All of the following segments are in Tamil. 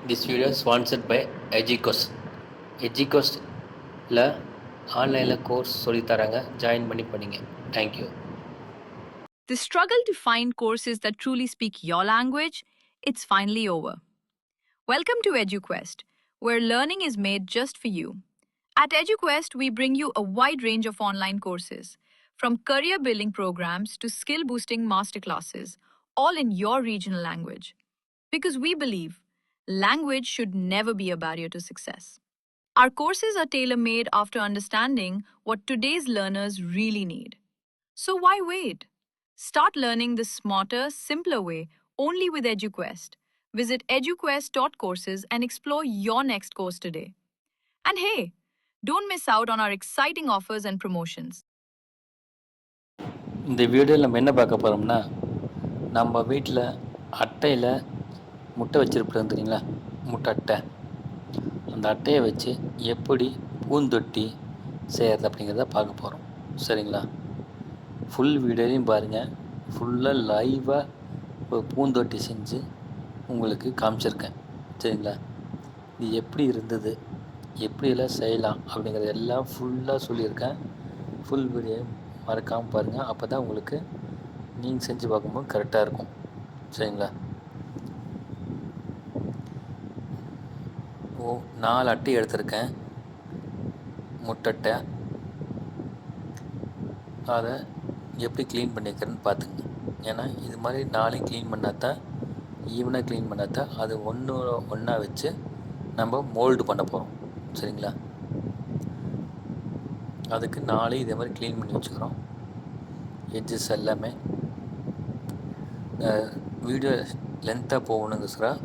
This video is sponsored by EduQuest. EduQuestல ஆன்லைனில் கோர்ஸ் சொல்லித்தராங்க, ஜாயின் பண்ணி படிங்க. Thank you. The struggle to find courses that truly speak your language, it's finally over. Welcome to EduQuest, where learning is made just for you. At EduQuest, we bring you a wide range of online courses, from career building programs to skill boosting masterclasses, all in your regional language. Because we believe language should never be a barrier to success. Our courses are tailor made after understanding what today's learners really need. So why wait? Start learning the smarter, simpler way only with EduQuest. Visit eduquest.courses and explore your next course today. And hey, don't miss out on our exciting offers and promotions. இந்த வீடியோவில் நம்ம என்ன பார்க்க போகிறோம்னா, நம்ம வீட்டில் அட்டையில் முட்டை வச்சுருப்போம் தெரியுங்களா, முட்டை அட்டை. அந்த அட்டையை வச்சு எப்படி பூந்தொட்டி செய்கிறது அப்படிங்கிறத பார்க்க போகிறோம். சரிங்களா? ஃபுல் வீடியோலையும் பாருங்கள். ஃபுல்லாக லைவாக ஒரு பூந்தொட்டி செஞ்சு உங்களுக்கு காமிச்சிருக்கேன். சரிங்களா? இது எப்படி இருந்தது, எப்படியெல்லாம் செய்யலாம் அப்படிங்கிறது எல்லாம் ஃபுல்லாக சொல்லியிருக்கேன். ஃபுல் வீடியோ மறக்காமல் பாருங்கள். அப்போ தான் உங்களுக்கு நீங்கள் செஞ்சு பார்க்கும்போது கரெக்டாக இருக்கும். சரிங்களா? 4 அட்டை எடுத்திருக்கேன், முட்டை. அதை எப்படி க்ளீன் பண்ணிக்கிறேன்னு பார்த்துங்க. ஏன்னா இது மாதிரி 4 க்ளீன் பண்ணால் தான், ஈவனாக க்ளீன் பண்ணால் தான் அது ஒன்றா வச்சு நம்ம மோல்டு பண்ண போகிறோம். சரிங்களா? அதுக்கு 4 இதே மாதிரி க்ளீன் பண்ணி வச்சுக்கிறோம். எட்ஜஸ் எல்லாமே வீடியோ லென்த்தாக போகணுங்க.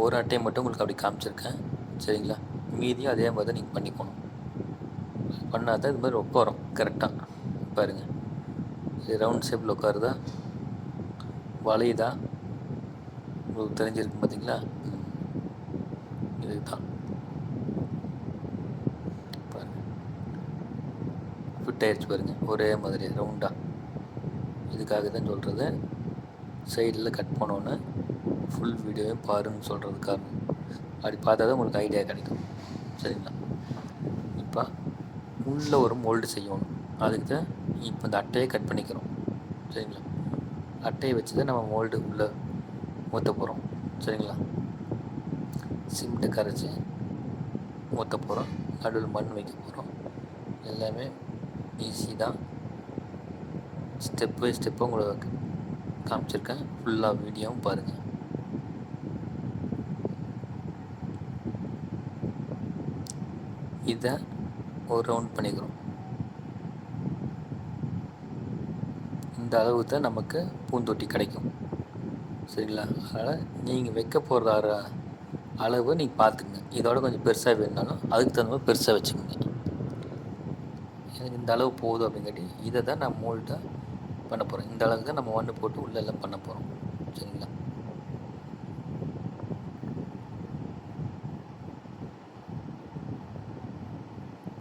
ஒரு அட்டையை மட்டும் உங்களுக்கு அப்படி காமிச்சிருக்கேன். சரிங்களா? மீதியும் அதே மாதிரி தான் நீங்கள் பண்ணிக்கணும். பண்ணால் தான் இது மாதிரி உட்காரும் கரெக்டாக. பாருங்கள், இது ரவுண்ட் ஷேப்பில் உட்காருதா, வளையுதா உங்களுக்கு தெரிஞ்சிருக்கு பார்த்தீங்களா? இதுதான் பாருங்கள், ஃபிட் ஆயிடுச்சு பாருங்கள், ஒரே மாதிரி ரவுண்டாக. இதுக்காக தான் சொல்கிறது, சைடில் கட் பண்ணோன்னு ஃபுல் வீடியோவையும் பாருன்னு சொல்கிறது காரணம். அப்படி பார்த்தா தான் உங்களுக்கு ஐடியா கிடைக்கும். சரிங்களா? இப்போ உள்ளே ஒரு மோல்டு செய்யணும். அதுக்கு தான் இப்போ இந்த அட்டையை கட் பண்ணிக்கிறோம். சரிங்களா? அட்டையை வச்சு தான் நம்ம மோல்டு உள்ளே ஊற்ற போகிறோம். சரிங்களா? சிமெண்ட்டை கரைச்சி ஊற்ற போகிறோம். நடுவில் மண் வைக்க போகிறோம். எல்லாமே ஈஸி தான். ஸ்டெப் பை ஸ்டெப்பாக உங்களுக்கு காமிச்சிருக்கேன். ஃபுல்லாக வீடியோவும் பாருங்கள். இதை ஒரு ரவுண்ட் பண்ணிக்கிறோம். இந்த அளவு தான் நமக்கு பூந்தொட்டி கிடைக்கும். சரிங்களா? அதனால் நீங்கள் வைக்க போகிற அளவு நீங்கள் பார்த்துக்குங்க. இதோட கொஞ்சம் பெருசாக வேணுனாலும் அதுக்கு தகுந்த மாதிரி பெருசாக வச்சுக்கோங்க. எனக்கு இந்த அளவு போதும் அப்படிங்காட்டி இதை தான் நான் மோல்டாக பண்ண போகிறேன். இந்த அளவுக்கு தான் நம்ம மண் போட்டு உள்ளெல்லாம் பண்ண போகிறோம். சரிங்களா?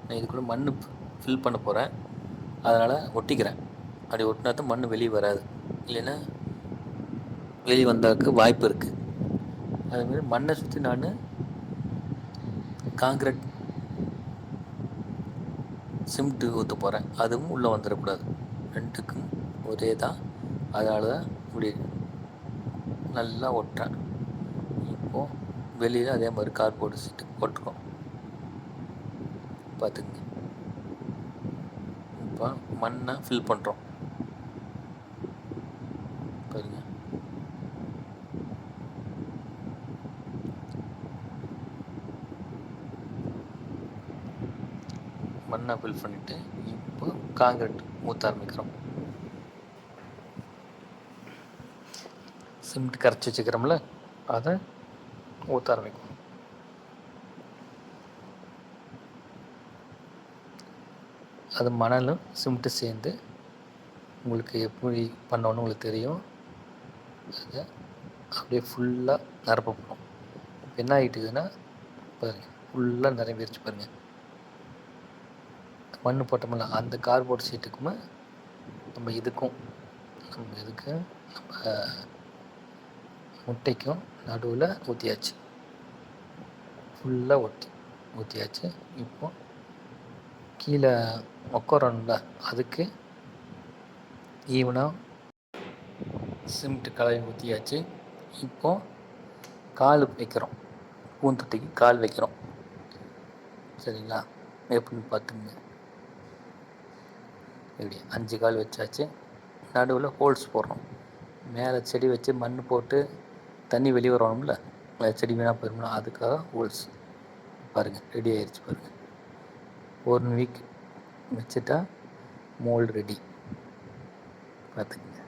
நான் இதுக்குள்ளே மண் ஃபில் பண்ண போகிறேன். அதனால் ஒட்டிக்கிறேன். அப்படி ஒட்டினா தான் மண் வெளியே வராது, இல்லைன்னா வெளியே வந்தாக்கு வாய்ப்பு இருக்குது. அதுமாரி மண்ணை சுற்றி நான் காங்கிரீட் சிமெண்ட்டு ஊற்ற போகிறேன். அதுவும் உள்ளே வந்துடக்கூடாது. ரெண்டுக்கும் ஒரே தான். அதனால தான் இப்படி நல்லா ஒட்டுறேன். இப்போது வெளியில் அதே மாதிரி கார்ட்போர்டு சீட்டு போட்டுருக்கோம். பார்த்துக்குங்க. இப்போ மண்ணை ஃபில் பண்ணுறோம். பாருங்க, மண்ணை ஃபில் பண்ணிவிட்டு இப்போ காங்கிரீட் ஊற்ற ஆரம்பிக்கிறோம். சிமெண்ட் கரைச்சி வச்சுக்கிறோம்ல, அதை ஊற்ற ஆரம்பிக்கும். அது மணலும் சிமெண்ட்டு சேர்ந்து உங்களுக்கு எப்படி பண்ணணும்னு உங்களுக்கு தெரியும். அதை அப்படியே ஃபுல்லாக நிரப்ப போகிறோம். இப்போ என்ன ஆகிட்டுதுன்னா பாருங்கள், ஃபுல்லாக நிரம்பிடுச்சு பாருங்கள். மண் போட்டோம்ல, அந்த கார்ட்போர்ட் சீட்டுக்குமே நம்ம இதுக்கு நம்ம முட்டைக்கும் நடுவில் ஊற்றியாச்சு. ஃபுல்லாக ஊற்றியாச்சு. இப்போ கீழே உட்காரணும்ல, அதுக்கு ஈவனாக சிமெண்ட் கலவை ஊற்றியாச்சு. இப்போது கால் வைக்கிறோம், பூந்தொட்டிக்கு கால் வைக்கிறோம். சரிங்களா? எப்படின்னு பார்த்துங்க. இப்படி 5 கால் வச்சாச்சு. நடுவில் ஹோல்ஸ் போடுறோம். மேலே செடி வச்சு மண் போட்டு தண்ணி வெளியே வரணும்ல, செடி வீணாக போயிடும்ல, அதுக்காக ஹோல்ஸ். பாருங்கள், ரெடி ஆயிடுச்சு பாருங்கள். 1 வீக் வச்சுட்டா மோல்டு ரெடி. பார்த்துக்குங்க.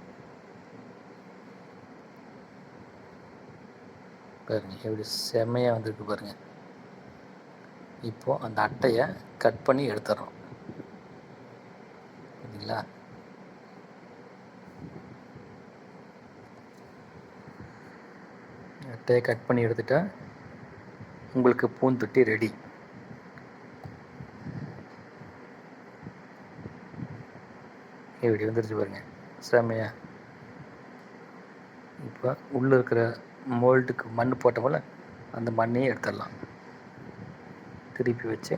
பாருங்கள் எப்படி செம்மையாக வந்திருக்கு பாருங்கள். இப்போது அந்த அட்டையை கட் பண்ணி எடுத்துடுறோம். சரிங்களா? அட்டையை கட் பண்ணி எடுத்துட்டா உங்களுக்கு பூந்தொட்டி ரெடி. இப்படி வந்துருச்சு பாருங்கள், செம்மையாக. இப்போ உள்ளே இருக்கிற மோல்டுக்கு மண் போட்டோம்ல, அந்த மண்ணையும் எடுத்துடலாம். திருப்பி வச்சு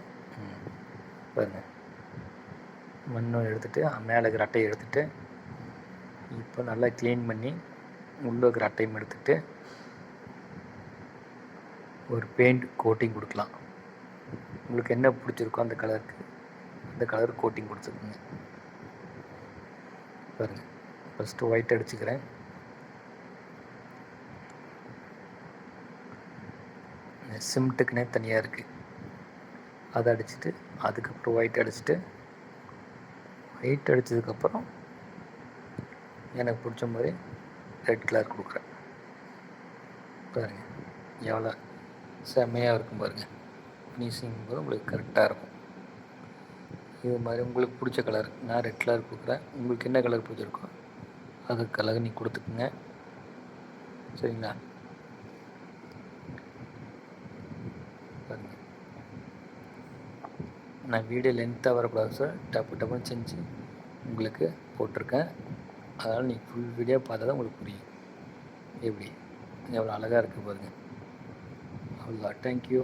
பாருங்கள், மண்ணும் எடுத்துகிட்டு மேலே இருக்கிற அட்டையை எடுத்துகிட்டு இப்போ நல்லா க்ளீன் பண்ணி உள்ளே இருக்கிற அட்டையும் எடுத்துகிட்டு ஒரு பெயிண்ட் கோட்டிங் கொடுக்கலாம். உங்களுக்கு என்ன பிடிச்சிருக்கோ அந்த கலர் கோட்டிங் கொடுத்துருக்குங்க. பாருங்கள், ஃபஸ்ட்டு ஒயிட் அடிச்சுக்கிறேன். சிமெண்ட்டுக்குனே தனியாக இருக்குது, அதை அடிச்சுட்டு அதுக்கப்புறம் ஒயிட் அடிச்சுட்டு, ஒயிட் அடித்ததுக்கப்புறம் எனக்கு பிடிச்ச மாதிரி ரெட் கலர் கொடுக்குறேன். பாருங்கள் எவ்வளோ செம்மையாக இருக்கும் பாருங்கள். ஃபினிஷிங் போது உங்களுக்கு கரெக்டாக இருக்கும். இது மாதிரி உங்களுக்கு பிடிச்ச கலர், நான் ரெட் கலர் கொடுக்குறேன். உங்களுக்கு என்ன கலர் பிடிச்சிருக்கோ அது கலர் நீங்கள் கொடுத்துக்குங்க. சரிங்களா? பாருங்கள், நான் வீடியோ லென்த்தாக வரக்கூடாது சார், டப்புன்னு செஞ்சு உங்களுக்கு போட்டிருக்கேன். அதனால் நீங்கள் ஃபுல் வீடியோ பார்த்தா தான் உங்களுக்கு புரியும். எப்படி எவ்வளோ அழகாக இருக்குது பாருங்கள். அவ்வளோ. தேங்க்யூ.